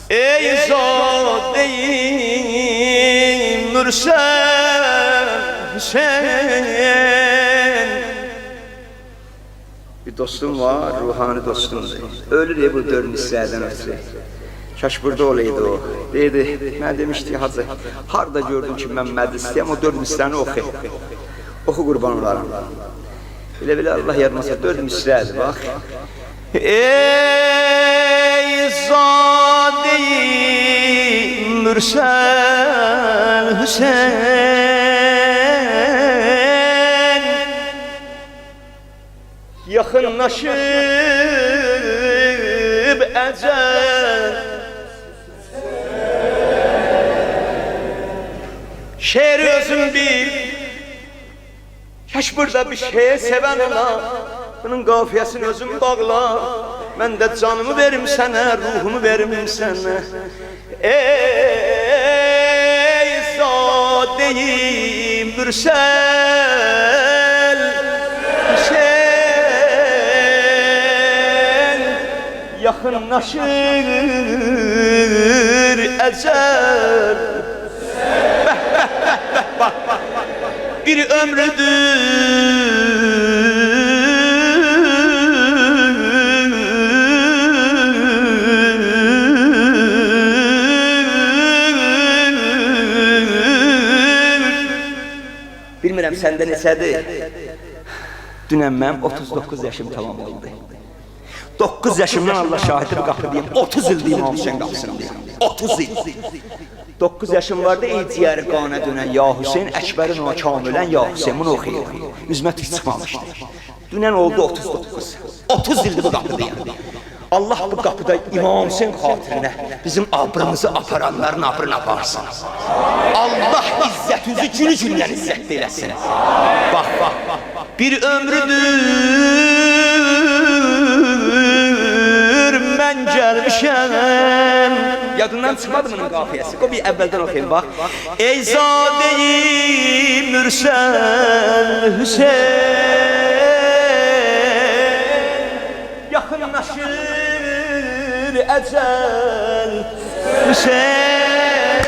Ey Zade-i Mürsel Hüseyin. Bir dostum var, ruhani dostum. Ölür ya bu dört misradan ötürü. Kaş burada olaydı o. Dedi, ben demişti hacı, harda gördüm ki ben mədristəyəm, o dört misranı oxu. Oxu qurban olarım. Bile Allah yarmasa dört misradır, bak. Ey Zade-i Mürsel Hüseyin, yakınlaşıp ecel, şehir özün bil, kaş burada bir şeye seven ola, bunun kafiyesini özün bağla, ben de canımı verim sana, ruhumu verim sana. Ey Zade-i Mürsel Hüseyin, yakınlaşır ecel. Bak, bir ömrüdür bilmirəm səndə neçədir? Dünən mənim 39 yaşım tamam oldu. 9 yaşımdan Allah şahidi bir qapı deyim, 30 il deyim Hüseyin qapısını deyim. 30 il. 9 yaşım vardı, ey ciyəri qana dönən ya Hüseyin, Əkbərin o kamilən ya Hüseyin, bunu oxuyur. Üzmə tük çıxmamışdı. Dünən oldu 39. 30 ildir bu qapı deyim. Allah bu qapıda İmam Hüseyin xatirinə bizim abrımızı aparanların abrını aparsın. Allah izzətinizi günü-gündən izzət eləsin. Bax, bir ömrüdür mən gəlmişəm. Yadından çıxmadı bunun qafiyəsi. O bir əvvəldən oxuyayım, bax. Ey Zade-i Mürsel Hüseyin, yakınlaşır ecel Hüseyin,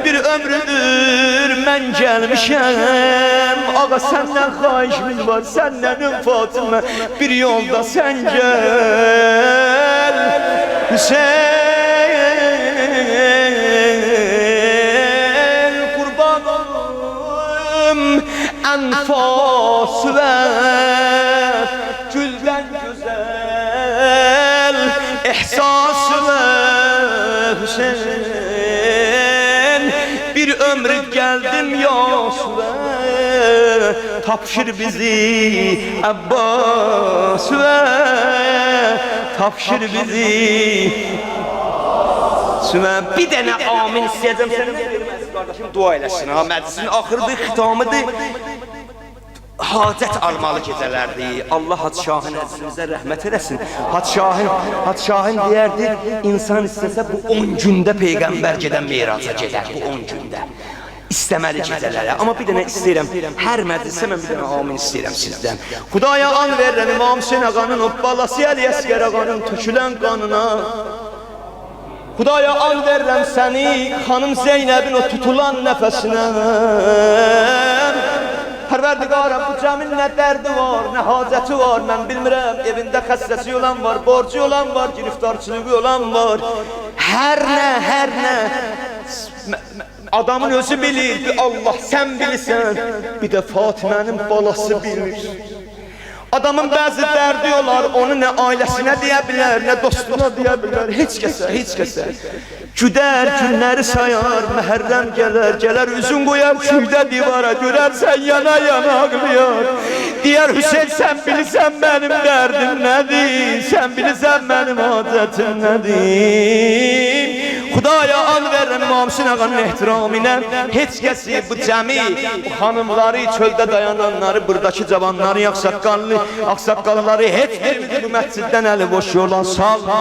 bir ömrüdür mən gəlmişəm. Ağa səndən xahişimiz var, səndən Fatıma, bir yolda sən gəl Hüseyin, qurbanım ənfas və güldən güzel ihsas ve Hüseyin, bir ömrü geldim Yasve, tapşır bizi Abbas ve tapşır bizi Sümen. Bir dənə amin istəyəcəm sənin kardeşim, dua eləsin ha, məclisin axırıdır, xitamıdır. Hacət almalı gecələrdir. Allah Hadşahın əzizimizə rəhmət eləsin. Hadşahın deyərdi, insan istəsə bu 10 gündə Peyğəmbər gedən meyraca gedər, bu 10 gündə. İstəməli gecələrə. Amma bir dənə istəyirəm, hər məclisə mən bir dənə amin istəyirəm sizdən. Xudaya an verirəm İmam Hüseyin ağanın, o balası Əli Əsgər ağanın tökülən qanına. Xudaya an verirəm səni, xanım Zeynəbin o tutulan nəfəsinə. Pərverdigarım, bu cəmin nə dərdi var, nə hacəti var, mən bilmirəm. Evində xəstəsi olan var, borcu olan var, giriftarçılığı olan var. Hər nə adamın özü bilir, bir Allah sən bilirsən, bir də Fatimənin balası bilir. Adamın bəzi dərdi olar, onu nə ailəsinə deyə bilər, nə dostuna deyə bilər, heç kəsə. Güdər, günləri sayar, məhərrəm gələr, üzün qoyar küydə divara, görərsən yana ağlayar. Deyər Hüseyin, sən bilirsən mənim dərdim nədir, sən bilirsən mənim adətim nədir. Xudaya an verirəm İmam Hüseyin ağanın ehtiramına, heç kəsi bu cəmi, bu xanımları, çöldə dayananları, buradakı cavanları, ağsaqqalları, heç birimizi bu məsciddən əli boş yola salma.